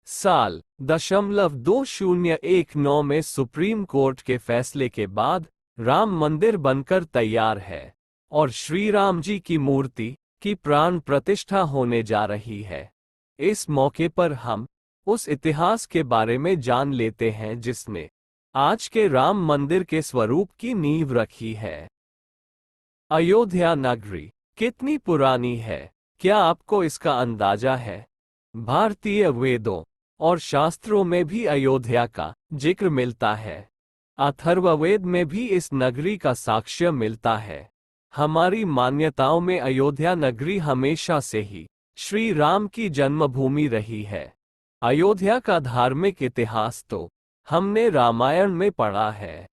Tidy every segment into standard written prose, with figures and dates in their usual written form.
साल 2019 में supreme court के फैसले के बाद राम मंदिर बनकर तैयार है और श्री राम जी की मूर्ति की प्राण प्रतिष्ठा होने जा रही है। इस मौके पर हम उस इतिहास के बारे में जान लेते हैं जिसने आज के राम मंदिर के स्वरूप की नींव रखी है। अयोध्या नगरी कितनी पुरानी है, क्या आपको इसका अंदाजा है? भारतीय वेदों और शास्त्रों में भी अयोध्या का जिक्र मिलता है। अथर्ववेद में भी इस नगरी का साक्ष्य मिलता है। हमारी मान्यताओं में अयोध्या नगरी हमेशा से ही श्री राम की जन्मभूमि रही है। अयोध्या का धार्मिक इतिहास तो हमने रामायण में पढ़ा है,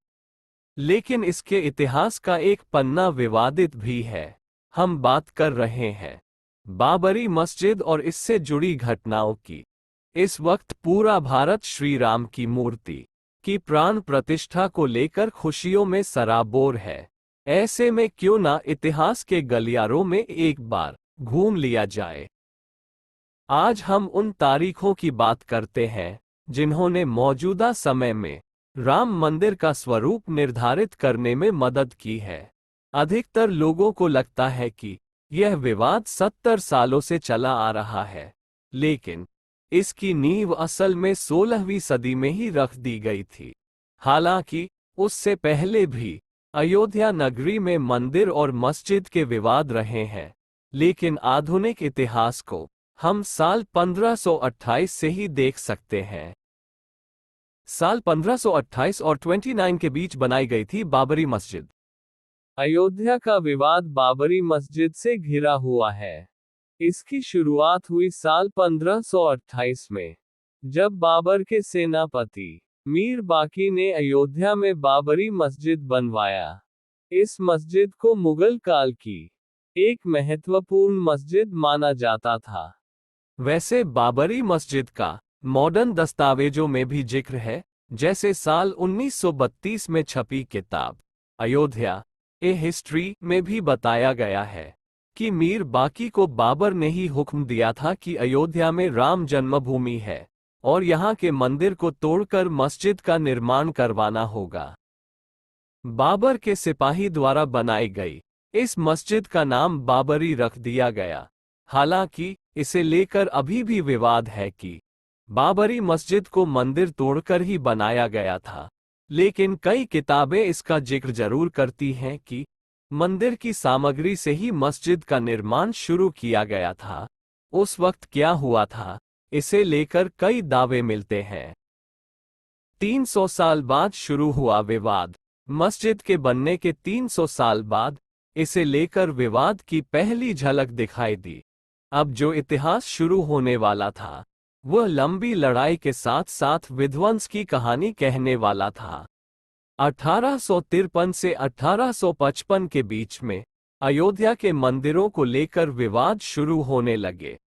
लेकिन इसके इतिहास का एक पन्ना विवादित भी है। हम बात कर रहे हैं बाबरी मस्जिद और इससे जुड़ी घटनाओं की। इस वक्त पूरा भारत श्री राम की मूर्ति की प्राण प्रतिष्ठा को लेकर खुशियों में सराबोर है। ऐसे में क्यों ना इतिहास के गलियारों में एक बार घूम लिया जाए। आज हम उन तारीखों की बात करते हैं जिन्होंने मौजूदा समय में राम मंदिर का स्वरूप निर्धारित करने में मदद की है। अधिकतर लोगों को लगता है कि यह विवाद 70 सालों से चला आ रहा है, लेकिन इसकी नींव असल में 16वीं सदी में ही रख दी गई थी। हालांकि उससे पहले भी अयोध्या नगरी में मंदिर और मस्जिद के विवाद रहे हैं, लेकिन आधुनिक इतिहास को हम साल 1528 से ही देख सकते हैं। साल 1528 और 29 के बीच बनाई गई थी बाबरी मस्जिद। अयोध्या का विवाद बाबरी मस्जिद से घिरा हुआ है। इसकी शुरुआत हुई साल 1528 में, जब बाबर के सेनापति मीर बाकी ने अयोध्या में बाबरी मस्जिद बनवाया। इस मस्जिद को मुगल काल की एक महत्वपूर्ण मस्जिद माना जाता था। वैसे बाबरी मस्जिद का मॉडर्न दस्तावेजों में भी जिक्र है, जैसे साल 1932 में छपी किताब अयोध्या ए हिस्ट्री में भी बताया गया है कि मीर बाकी को बाबर ने ही हुक्म दिया था कि अयोध्या में राम जन्मभूमि है और यहाँ के मंदिर को तोड़कर मस्जिद का निर्माण करवाना होगा। बाबर के सिपाही द्वारा बनाई गई इस मस्जिद का नाम बाबरी रख दिया गया। हालांकि इसे लेकर अभी भी विवाद है कि बाबरी मस्जिद को मंदिर तोड़कर ही बनाया गया था, लेकिन कई किताबें इसका जिक्र जरूर करती हैं कि मंदिर की सामग्री से ही मस्जिद का निर्माण शुरू किया गया था। उस वक्त क्या हुआ था, इसे लेकर कई दावे मिलते हैं। 300 साल बाद शुरू हुआ विवाद। मस्जिद के बनने के 300 साल बाद इसे लेकर विवाद की पहली झलक दिखाई दी। अब जो इतिहास शुरू होने वाला था वह लंबी लड़ाई के साथ साथ विध्वंस की कहानी कहने वाला था। 1853 से 1855 के बीच में अयोध्या के मंदिरों को लेकर विवाद शुरू होने लगे।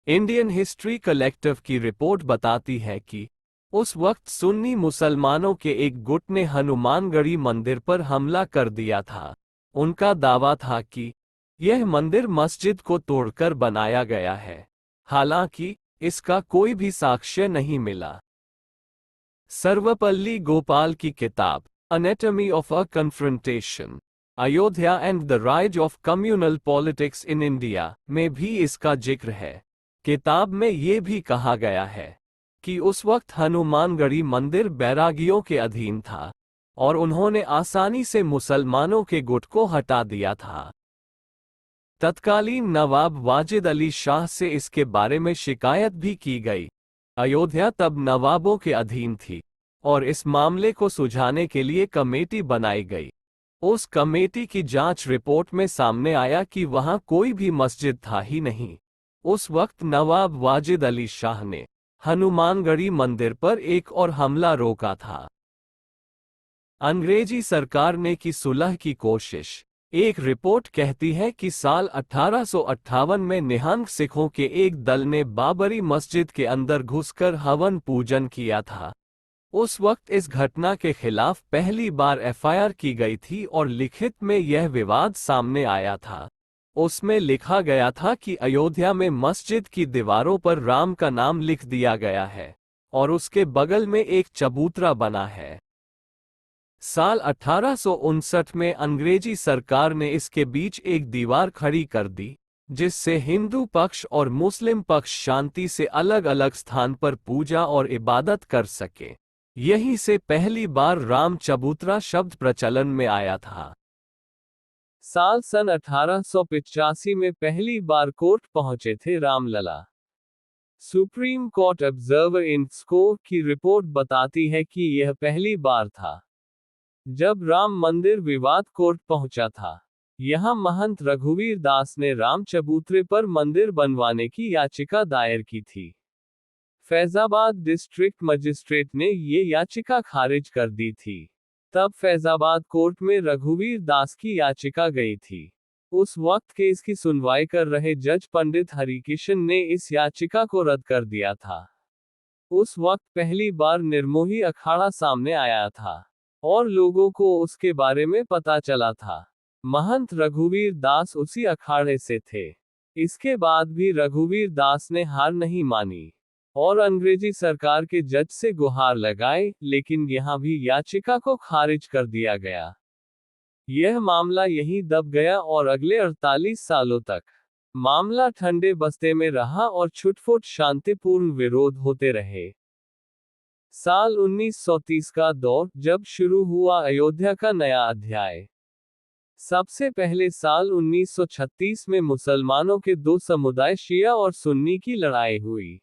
इंडियन हिस्ट्री कलेक्टिव की रिपोर्ट बताती है कि उस वक्त सुन्नी मुसलमानों के एक गुट ने हनुमानगढ़ी मंदिर पर हमला कर दिया था। उनका दावा था कि यह मंदिर मस्जिद को तोड़कर बनाया गया है, हालांकि इसका कोई भी साक्ष्य नहीं मिला। सर्वपल्ली गोपाल की किताब anatomy of a confrontation, Ayodhya and the rise of communal politics in India में भी इसका जिक्र है। किताब में ये भी कहा गया है कि उस वक्त हनुमानगढ़ी मंदिर बैरागियों के अधीन था और उन्होंने आसानी से मुसलमानों के गुट को हटा दिया था। तत्कालीन नवाब वाजिद अली शाह से इसके बारे में शिकायत भी की गई। अयोध्या तब नवाबों के अधीन थी और इस मामले को सुलझाने के लिए कमेटी बनाई गई। उस कमेटी की जांच रिपोर्ट में सामने आया कि वहां कोई भी मस्जिद था ही नहीं। उस वक्त नवाब वाजिद अली शाह ने हनुमानगढ़ी मंदिर पर एक और हमला रोका था। अंग्रेजी सरकार ने की सुलह की कोशिश। एक रिपोर्ट कहती है कि साल 1858 में निहंग सिखों के एक दल ने बाबरी मस्जिद के अंदर घुसकर हवन पूजन किया था। उस वक्त इस घटना के खिलाफ पहली बार एफआईआर की गई थी और लिखित में यह विवाद सामने आया था। उसमें लिखा गया था कि अयोध्या में मस्जिद की दीवारों पर राम का नाम लिख दिया गया है और उसके बगल में एक चबूतरा बना है। साल 1859 में अंग्रेजी सरकार ने इसके बीच एक दीवार खड़ी कर दी, जिससे हिंदू पक्ष और मुस्लिम पक्ष शांति से अलग अलग स्थान पर पूजा और इबादत कर सके। यहीं से पहली बार राम चबूतरा शब्द प्रचलन में आया था। साल सन 1885 में पहली बार कोर्ट पहुंचे थे रामलला। सुप्रीम कोर्ट ऑब्जर्वर इन स्कोर की रिपोर्ट बताती है कि यह पहली बार था जब राम मंदिर विवाद कोर्ट पहुंचा था। यहां महंत रघुवीर दास ने राम चबूतरे पर मंदिर बनवाने की याचिका दायर की थी। फैजाबाद डिस्ट्रिक्ट मजिस्ट्रेट ने ये याचिका खारिज कर दी थी। तब फैजाबाद कोर्ट में रघुवीर दास की याचिका गई थी। उस वक्त केस की सुनवाई कर रहे जज पंडित हरिकिशन ने इस याचिका को रद्द कर दिया था। उस वक्त पहली बार निर्मोही अखाड़ा सामने आया था और लोगों को उसके बारे में पता चला था। महंत रघुवीर दास उसी अखाड़े से थे। इसके बाद भी रघुवीर दास ने हार नहीं मानी और अंग्रेजी सरकार के जज से गुहार लगाई, लेकिन यहां भी याचिका को खारिज कर दिया गया। यह मामला यहीं दब गया और अगले 48 सालों तक मामला ठंडे बस्ते में रहा और छुटपुट शांतिपूर्ण विरोध होते रहे। साल 1930 का दौर जब शुरू हुआ अयोध्या का नया अध्याय। सबसे पहले साल 1936 में मुसलमानों के दो समुदाय शिया और सुन्नी की लड़ाई हुई।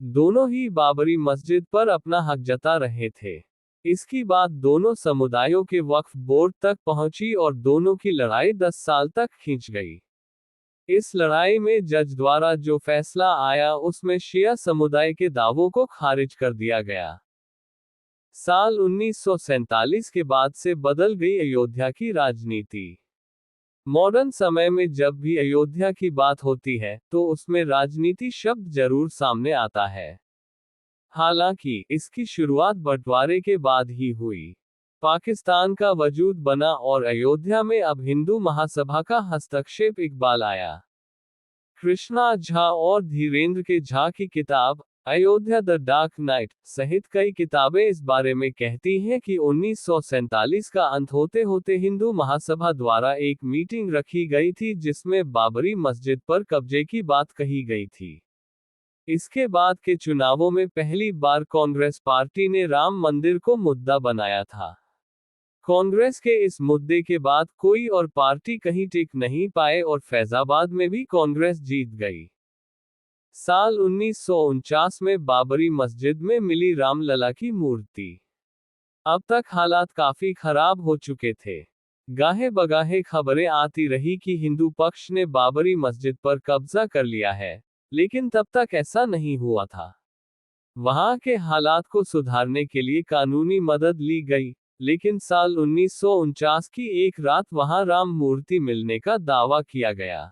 दोनों ही बाबरी मस्जिद पर अपना हक जता रहे थे। इसकी बात दोनों समुदायों के वक्फ बोर्ड तक पहुंची और दोनों की लड़ाई 10 साल तक खींच गई। इस लड़ाई में जज द्वारा जो फैसला आया उसमें शिया समुदाय के दावों को खारिज कर दिया गया। साल 1947 के बाद से बदल गई अयोध्या की राजनीति। मॉडर्न समय में जब भी अयोध्या की बात होती है तो उसमें राजनीति शब्द जरूर सामने आता है। हालांकि इसकी शुरुआत बंटवारे के बाद ही हुई। पाकिस्तान का वजूद बना और अयोध्या में अब हिंदू महासभा का हस्तक्षेप इकबाल आया। कृष्णा झा और धीरेन्द्र के झा की किताब अयोध्या द डार्क नाइट सहित कई किताबें इस बारे में कहती हैं कि 1947 का अंत होते होते हिंदू महासभा द्वारा एक मीटिंग रखी गई थी जिसमें बाबरी मस्जिद पर कब्जे की बात कही गई थी। इसके बाद के चुनावों में पहली बार कांग्रेस पार्टी ने राम मंदिर को मुद्दा बनाया था। कांग्रेस के इस मुद्दे के बाद कोई और पार्टी कहीं टिक नहीं पाए और फैजाबाद में भी कांग्रेस जीत गई। साल 1949 में बाबरी मस्जिद में मिली रामलला की मूर्ति। अब तक हालात काफी खराब हो चुके थे। गाहे बगाहे खबरें आती रही कि हिंदू पक्ष ने बाबरी मस्जिद पर कब्जा कर लिया है, लेकिन तब तक ऐसा नहीं हुआ था। वहां के हालात को सुधारने के लिए कानूनी मदद ली गई, लेकिन साल 1949 की एक रात वहां राम मूर्ति मिलने का दावा किया गया।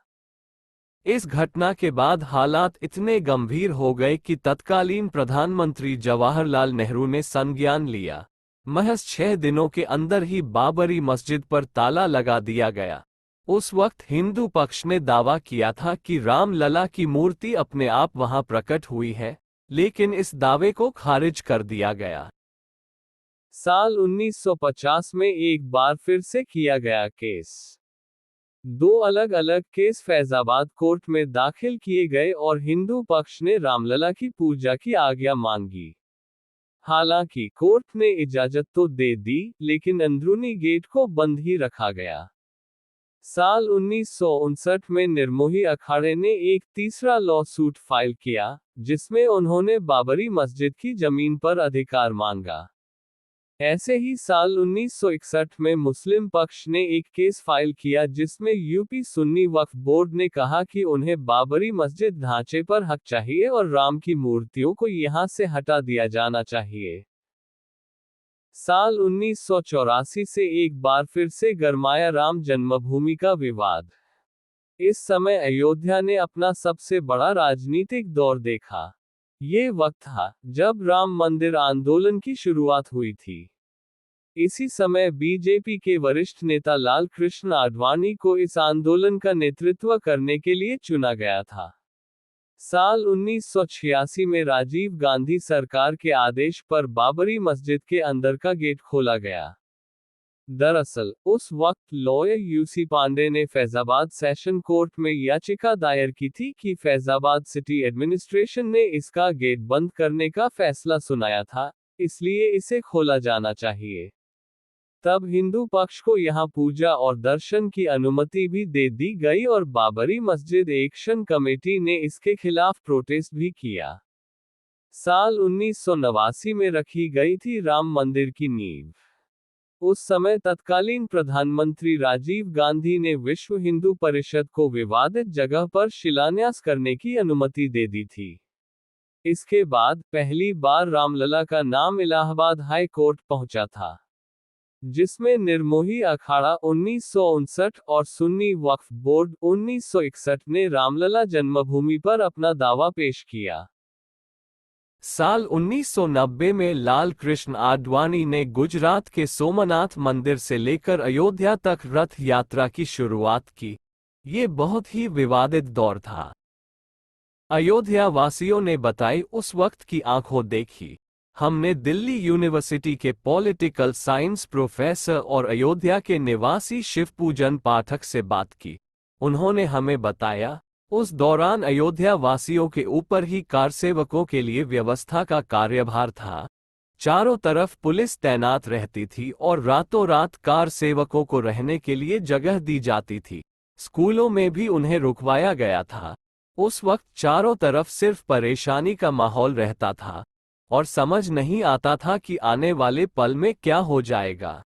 इस घटना के बाद हालात इतने गंभीर हो गए कि तत्कालीन प्रधानमंत्री जवाहरलाल नेहरू ने संज्ञान लिया। महज 6 दिनों के अंदर ही बाबरी मस्जिद पर ताला लगा दिया गया। उस वक्त हिंदू पक्ष ने दावा किया था कि रामलला की मूर्ति अपने आप वहां प्रकट हुई है, लेकिन इस दावे को खारिज कर दिया गया। साल 1950 में एक बार फिर से किया गया केस। 2 अलग अलग केस फैजाबाद कोर्ट में दाखिल किए गए और हिंदू पक्ष ने रामलला की पूजा की आज्ञा मांगी। हालांकि कोर्ट ने इजाजत तो दे दी, लेकिन अंदरूनी गेट को बंद ही रखा गया। साल 1959 में निर्मोही अखाड़े ने एक तीसरा लॉ सूट फाइल किया, जिसमें उन्होंने बाबरी मस्जिद की जमीन पर अधिकार मांगा। ऐसे ही साल 1961 में मुस्लिम पक्ष ने एक केस फाइल किया जिसमें यूपी सुन्नी वक्फ बोर्ड ने कहा कि उन्हें बाबरी मस्जिद ढांचे पर हक चाहिए और राम की मूर्तियों को यहां से हटा दिया जाना चाहिए। साल 1984 से एक बार फिर से गरमाया राम जन्मभूमि का विवाद। इस समय अयोध्या ने अपना सबसे बड़ा राजनीतिक दौर देखा। ये वक्त था जब राम मंदिर आंदोलन की शुरुआत हुई थी। इसी समय बीजेपी के वरिष्ठ नेता लाल कृष्ण आडवाणी को इस आंदोलन का नेतृत्व करने के लिए चुना गया था। साल 1986 में राजीव गांधी सरकार के आदेश पर बाबरी मस्जिद के अंदर का गेट खोला गया। दरअसल, उस वक्त लॉयर यूसी पांडे ने फैजाबाद सेशन कोर्ट में याचिका दायर की थी कि फैजाबाद सिटी एडमिनिस्ट्रेशन ने इसका गेट बंद करने का फैसला सुनाया था, इसलिए इसे खोला जाना चाहिए। तब हिंदू पक्ष को यहां पूजा और दर्शन की अनुमति भी दे दी गई और बाबरी मस्जिद एक्शन कमेटी ने इसके खिलाफ प्रोटेस्ट भी किया। साल 1989 में रखी गई थी राम मंदिर की नींव। उस समय तत्कालीन प्रधानमंत्री राजीव गांधी ने विश्व हिंदू परिषद को विवादित जगह पर शिलान्यास करने की अनुमति दे दी थी। इसके बाद पहली बार रामलला का नाम इलाहाबाद हाई कोर्ट पहुंचा था, जिसमें निर्मोही अखाड़ा 1959 और सुन्नी वक्फ बोर्ड 1961 ने रामलला जन्मभूमि पर अपना दावा पेश किया। साल 1990 में लाल कृष्ण आडवाणी ने गुजरात के सोमनाथ मंदिर से लेकर अयोध्या तक रथ यात्रा की शुरुआत की। ये बहुत ही विवादित दौर था। अयोध्या वासियों ने बताई उस वक्त की आंखों देखी। हमने दिल्ली यूनिवर्सिटी के पॉलिटिकल साइंस प्रोफेसर और अयोध्या के निवासी शिवपूजन पाठक से बात की। उन्होंने हमें बताया, उस दौरान अयोध्या वासियों के ऊपर ही कारसेवकों के लिए व्यवस्था का कार्यभार था। चारों तरफ पुलिस तैनात रहती थी और रातों रात कारसेवकों को रहने के लिए जगह दी जाती थी। स्कूलों में भी उन्हें रुकवाया गया था। उस वक्त चारों तरफ सिर्फ परेशानी का माहौल रहता था और समझ नहीं आता था कि आने वाले पल में क्या हो जाएगा।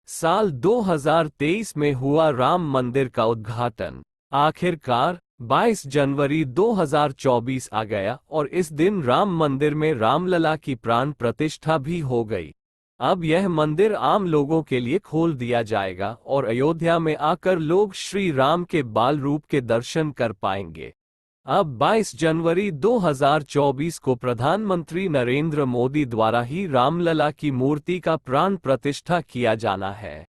साल 2023 में हुआ राम मंदिर का उद्घाटन। आखिरकार 22 जनवरी 2024 आ गया और इस दिन राम मंदिर में रामलला की प्राण प्रतिष्ठा भी हो गई। अब यह मंदिर आम लोगों के लिए खोल दिया जाएगा और अयोध्या में आकर लोग श्री राम के बाल रूप के दर्शन कर पाएंगे। अब 22 जनवरी 2024 को प्रधानमंत्री नरेंद्र मोदी द्वारा ही रामलला की मूर्ति का प्राण प्रतिष्ठा किया जाना है।